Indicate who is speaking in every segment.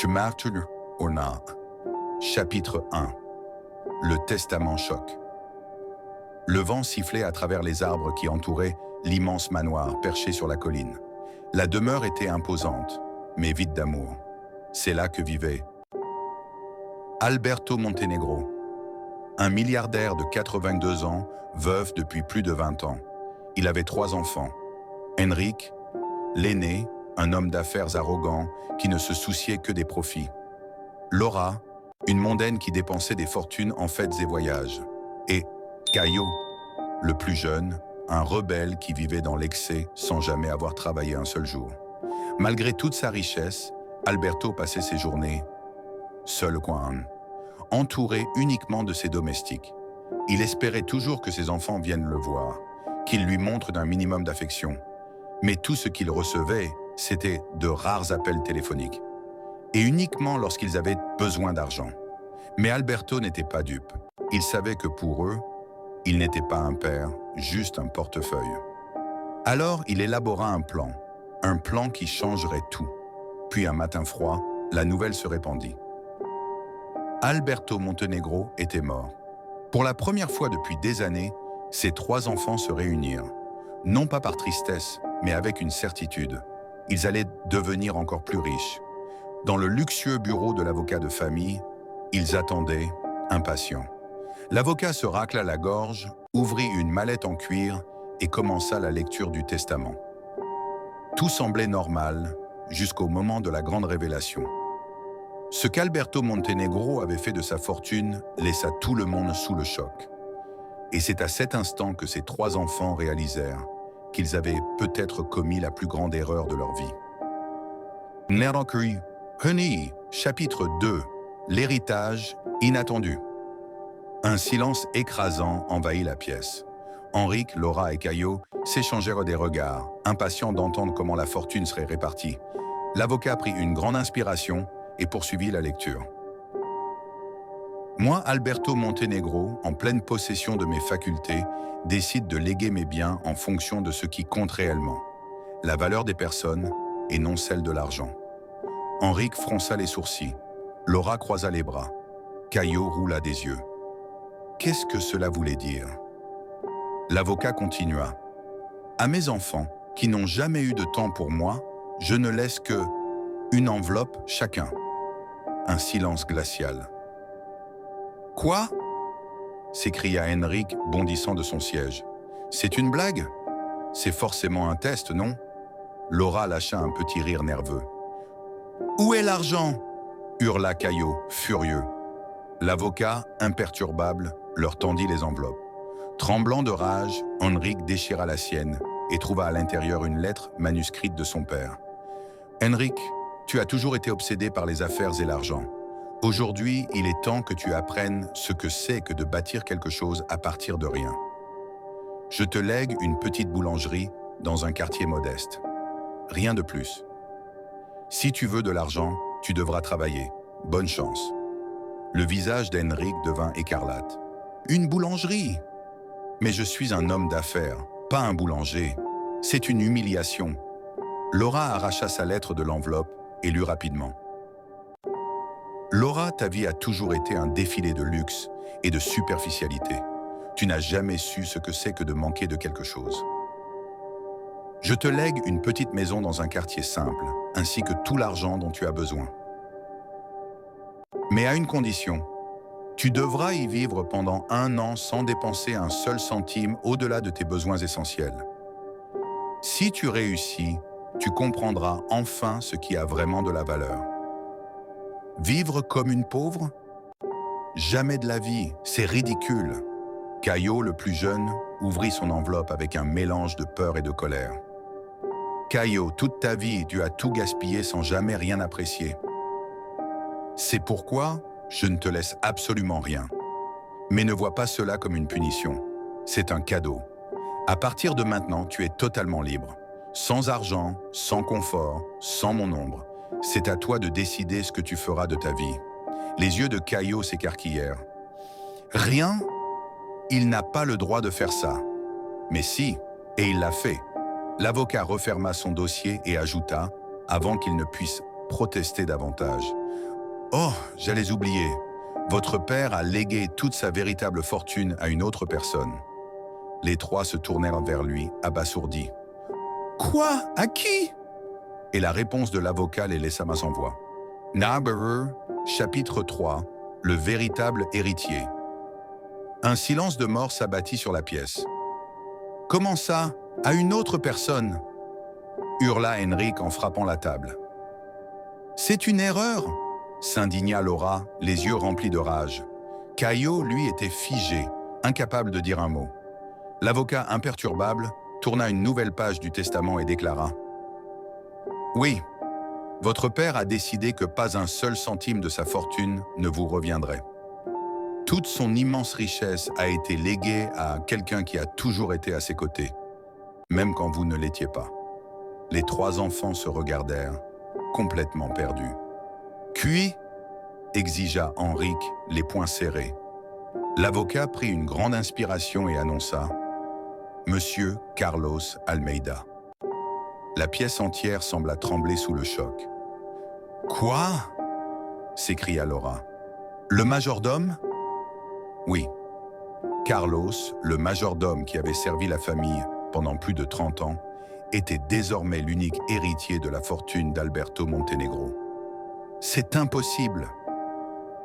Speaker 1: To matter or not. Chapitre 1. Le testament choc. Le vent sifflait à travers les arbres qui entouraient l'immense manoir perché sur la colline. La demeure était imposante, mais vide d'amour. C'est là que vivait Alberto Montenegro, un milliardaire de 82 ans, veuf depuis plus de 20 ans. Il avait 3 enfants. Henrik, l'aîné, un homme d'affaires arrogant qui ne se souciait que des profits. Laura, une mondaine qui dépensait des fortunes en fêtes et voyages. Et Caio, le plus jeune, un rebelle qui vivait dans l'excès sans jamais avoir travaillé un seul jour. Malgré toute sa richesse, Alberto passait ses journées seul au coin, entouré uniquement de ses domestiques. Il espérait toujours que ses enfants viennent le voir, qu'ils lui montrent d'un minimum d'affection. Mais tout ce qu'il recevait, c'était de rares appels téléphoniques. Et uniquement lorsqu'ils avaient besoin d'argent. Mais Alberto n'était pas dupe. Il savait que pour eux, il n'était pas un père, juste un portefeuille. Alors, il élabora un plan qui changerait tout. Puis un matin froid, la nouvelle se répandit. Alberto Montenegro était mort. Pour la première fois depuis des années, ses 3 enfants se réunirent. Non pas par tristesse, mais avec une certitude. Ils allaient devenir encore plus riches. Dans le luxueux bureau de l'avocat de famille, ils attendaient, impatients. L'avocat se racla la gorge, ouvrit une mallette en cuir et commença la lecture du testament. Tout semblait normal, jusqu'au moment de la grande révélation. Ce qu'Alberto Montenegro avait fait de sa fortune laissa tout le monde sous le choc. Et c'est à cet instant que ses 3 enfants réalisèrent qu'ils avaient peut-être commis la plus grande erreur de leur vie. Nerokuri, Honey, chapitre 2, l'héritage inattendu. Un silence écrasant envahit la pièce. Henrik, Laura et Caio s'échangèrent des regards, impatients d'entendre comment la fortune serait répartie. L'avocat prit une grande inspiration et poursuivit la lecture. Moi, Alberto Montenegro, en pleine possession de mes facultés, décide de léguer mes biens en fonction de ce qui compte réellement, la valeur des personnes et non celle de l'argent. Henrik fronça les sourcils, Laura croisa les bras, Caio roula des yeux. Qu'est-ce que cela voulait dire? L'avocat continua. À mes enfants, qui n'ont jamais eu de temps pour moi, je ne laisse que une enveloppe chacun. Un silence glacial. Quoi? S'écria Henrik, bondissant de son siège. C'est une blague? C'est forcément un test, non? Laura lâcha un petit rire nerveux. Où est l'argent? Hurla Caio, furieux. L'avocat, imperturbable, leur tendit les enveloppes. Tremblant de rage, Henrik déchira la sienne et trouva à l'intérieur une lettre manuscrite de son père. Henrik, tu as toujours été obsédé par les affaires et l'argent. Aujourd'hui, il est temps que tu apprennes ce que c'est que de bâtir quelque chose à partir de rien. Je te lègue une petite boulangerie dans un quartier modeste. Rien de plus. Si tu veux de l'argent, tu devras travailler. Bonne chance. Le visage d'Henrik devint écarlate. Une boulangerie? Mais je suis un homme d'affaires, pas un boulanger. C'est une humiliation. Laura arracha sa lettre de l'enveloppe et lut rapidement. Laura, ta vie a toujours été un défilé de luxe et de superficialité. Tu n'as jamais su ce que c'est que de manquer de quelque chose. Je te lègue une petite maison dans un quartier simple, ainsi que tout l'argent dont tu as besoin. Mais à une condition. Tu devras y vivre pendant 1 an sans dépenser un seul centime au-delà de tes besoins essentiels. Si tu réussis, tu comprendras enfin ce qui a vraiment de la valeur. Vivre comme une pauvre? Jamais de la vie, c'est ridicule. Caio, le plus jeune, ouvrit son enveloppe avec un mélange de peur et de colère. Caio, toute ta vie, tu as tout gaspillé sans jamais rien apprécier. C'est pourquoi je ne te laisse absolument rien. Mais ne vois pas cela comme une punition. C'est un cadeau. À partir de maintenant, tu es totalement libre. Sans argent, sans confort, sans mon ombre. C'est à toi de décider ce que tu feras de ta vie. Les yeux de Caio s'écarquillèrent. Rien? Il n'a pas le droit de faire ça. Mais si, et il l'a fait. L'avocat referma son dossier et ajouta, avant qu'il ne puisse protester davantage. Oh, j'allais oublier. Votre père a légué toute sa véritable fortune à une autre personne. Les trois se tournèrent vers lui, abasourdis. Quoi? À qui? Et la réponse de l'avocat les laissa sans voix. Narborough, chapitre 3, le véritable héritier. Un silence de mort s'abattit sur la pièce. Comment ça? À une autre personne? Hurla Henrik en frappant la table. C'est une erreur, s'indigna Laura, les yeux remplis de rage. Caillot, lui, était figé, incapable de dire un mot. L'avocat imperturbable tourna une nouvelle page du testament et déclara « Oui, votre père a décidé que pas un seul centime de sa fortune ne vous reviendrait. Toute son immense richesse a été léguée à quelqu'un qui a toujours été à ses côtés, même quand vous ne l'étiez pas. » Les trois enfants se regardèrent, complètement perdus. « Puis » exigea Henrik, les poings serrés. L'avocat prit une grande inspiration et annonça « Monsieur Carlos Almeida ». La pièce entière sembla trembler sous le choc. « Quoi ?» s'écria Laura. « Le majordome ?» Oui. Carlos, le majordome qui avait servi la famille pendant plus de 30 ans, était désormais l'unique héritier de la fortune d'Alberto Montenegro. « C'est impossible !»«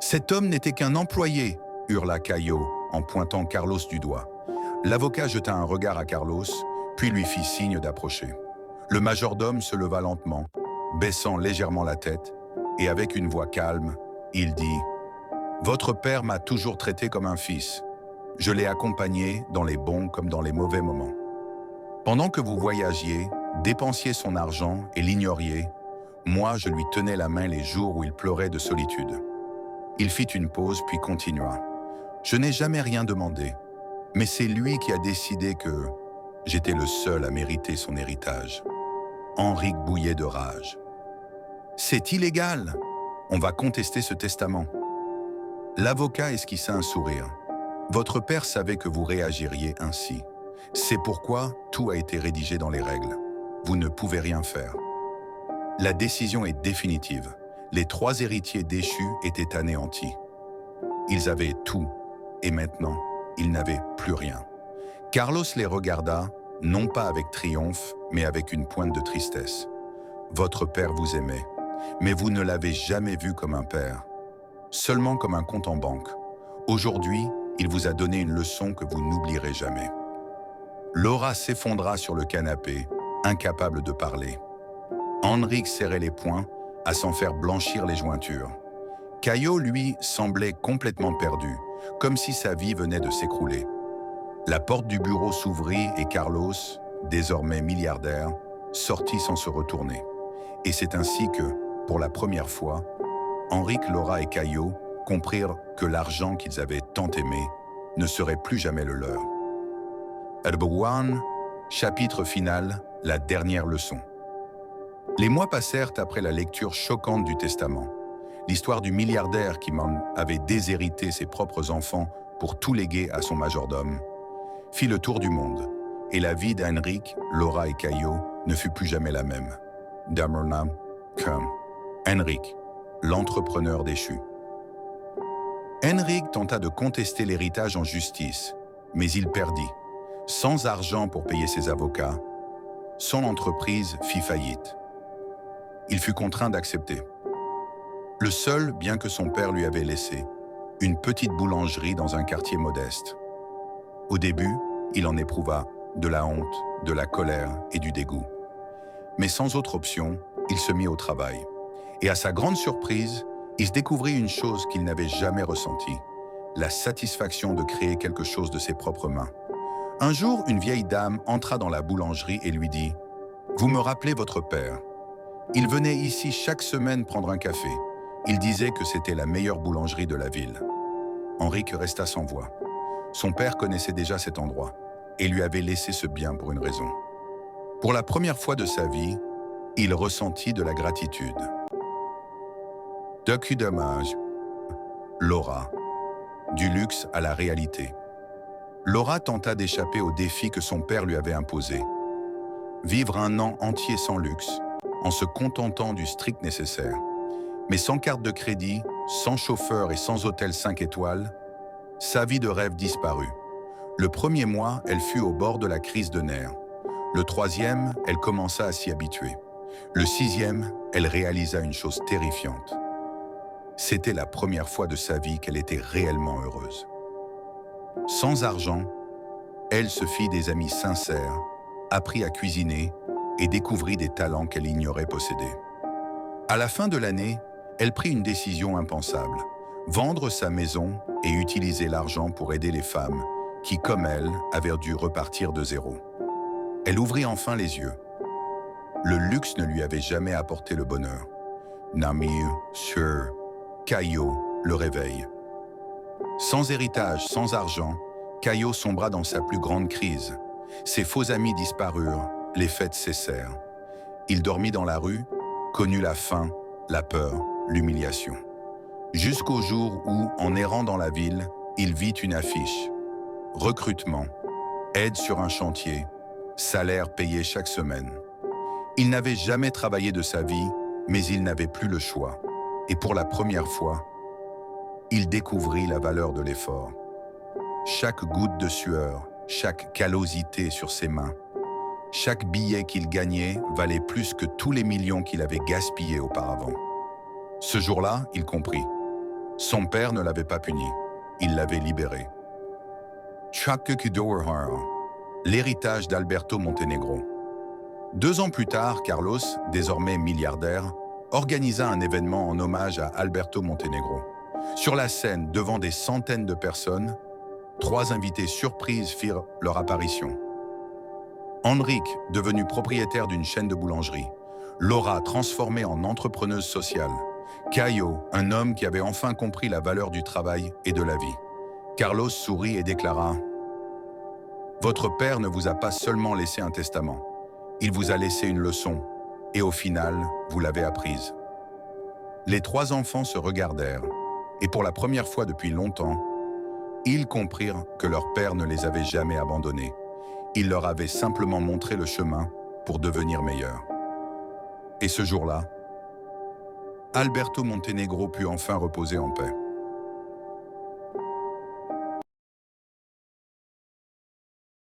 Speaker 1: Cet homme n'était qu'un employé !» hurla Caillot en pointant Carlos du doigt. L'avocat jeta un regard à Carlos, puis lui fit signe d'approcher. Le majordome se leva lentement, baissant légèrement la tête, et avec une voix calme, il dit « Votre père m'a toujours traité comme un fils. Je l'ai accompagné dans les bons comme dans les mauvais moments. Pendant que vous voyagiez, dépensiez son argent et l'ignoriez, moi je lui tenais la main les jours où il pleurait de solitude. » Il fit une pause puis continua. « Je n'ai jamais rien demandé, mais c'est lui qui a décidé que j'étais le seul à mériter son héritage. » Henrik bouillait de rage. « C'est illégal! On va contester ce testament. » L'avocat esquissa un sourire. « Votre père savait que vous réagiriez ainsi. C'est pourquoi tout a été rédigé dans les règles. Vous ne pouvez rien faire. La décision est définitive. Les trois héritiers déchus étaient anéantis. Ils avaient tout, et maintenant, ils n'avaient plus rien. » Carlos les regarda, non pas avec triomphe, mais avec une pointe de tristesse. « Votre père vous aimait, mais vous ne l'avez jamais vu comme un père, seulement comme un compte en banque. Aujourd'hui, il vous a donné une leçon que vous n'oublierez jamais. » Laura s'effondra sur le canapé, incapable de parler. Henrik serrait les poings, à s'en faire blanchir les jointures. Caillot, lui, semblait complètement perdu, comme si sa vie venait de s'écrouler. La porte du bureau s'ouvrit et Carlos, désormais milliardaire, sortit sans se retourner. Et c'est ainsi que, pour la première fois, Henrik, Laura et Caillot comprirent que l'argent qu'ils avaient tant aimé ne serait plus jamais le leur. Erbewan, chapitre final, la dernière leçon. Les mois passèrent après la lecture choquante du testament. L'histoire du milliardaire qui avait déshérité ses propres enfants pour tout léguer à son majordome fit le tour du monde, et la vie d'Henrik, Laura et Caillot ne fut plus jamais la même. Damernam, comme Henrik, l'entrepreneur déchu. Henrik tenta de contester l'héritage en justice, mais il perdit. Sans argent pour payer ses avocats, son entreprise fit faillite. Il fut contraint d'accepter. Le seul bien que son père lui avait laissé, une petite boulangerie dans un quartier modeste. Au début, il en éprouva de la honte, de la colère et du dégoût. Mais sans autre option, il se mit au travail. Et à sa grande surprise, il se découvrit une chose qu'il n'avait jamais ressentie, la satisfaction de créer quelque chose de ses propres mains. Un jour, une vieille dame entra dans la boulangerie et lui dit « Vous me rappelez votre père. Il venait ici chaque semaine prendre un café. Il disait que c'était la meilleure boulangerie de la ville. » Henrik resta sans voix. Son père connaissait déjà cet endroit et lui avait laissé ce bien pour une raison. Pour la première fois de sa vie, il ressentit de la gratitude. De dommage. Laura. Du luxe à la réalité. Laura tenta d'échapper au défi que son père lui avait imposé. Vivre un an entier sans luxe, en se contentant du strict nécessaire. Mais sans carte de crédit, sans chauffeur et sans hôtel 5 étoiles, sa vie de rêve disparut. Le premier mois, elle fut au bord de la crise de nerfs. Le troisième, elle commença à s'y habituer. Le sixième, elle réalisa une chose terrifiante. C'était la première fois de sa vie qu'elle était réellement heureuse. Sans argent, elle se fit des amis sincères, apprit à cuisiner et découvrit des talents qu'elle ignorait posséder. À la fin de l'année, elle prit une décision impensable, vendre sa maison et utiliser l'argent pour aider les femmes qui, comme elle, avaient dû repartir de zéro. Elle ouvrit enfin les yeux. Le luxe ne lui avait jamais apporté le bonheur. Namir, Sur, Caillot, le réveil. Sans héritage, sans argent, Caillot sombra dans sa plus grande crise. Ses faux amis disparurent, les fêtes cessèrent. Il dormit dans la rue, connut la faim, la peur, l'humiliation. Jusqu'au jour où, en errant dans la ville, il vit une affiche. Recrutement, aide sur un chantier, salaire payé chaque semaine. Il n'avait jamais travaillé de sa vie, mais il n'avait plus le choix. Et pour la première fois, il découvrit la valeur de l'effort. Chaque goutte de sueur, chaque callosité sur ses mains, chaque billet qu'il gagnait valait plus que tous les millions qu'il avait gaspillés auparavant. Ce jour-là, il comprit. Son père ne l'avait pas puni, il l'avait libéré. L'héritage d'Alberto Montenegro. 2 ans plus tard, Carlos, désormais milliardaire, organisa un événement en hommage à Alberto Montenegro. Sur la scène, devant des centaines de personnes, 3 invités surprises firent leur apparition. Enrique, devenu propriétaire d'une chaîne de boulangerie. Laura, transformée en entrepreneuse sociale. Caio, un homme qui avait enfin compris la valeur du travail et de la vie. Carlos sourit et déclara « Votre père ne vous a pas seulement laissé un testament, il vous a laissé une leçon, et au final, vous l'avez apprise. » Les 3 enfants se regardèrent, et pour la première fois depuis longtemps, ils comprirent que leur père ne les avait jamais abandonnés. Il leur avait simplement montré le chemin pour devenir meilleurs. Et ce jour-là, Alberto Montenegro put enfin reposer en paix.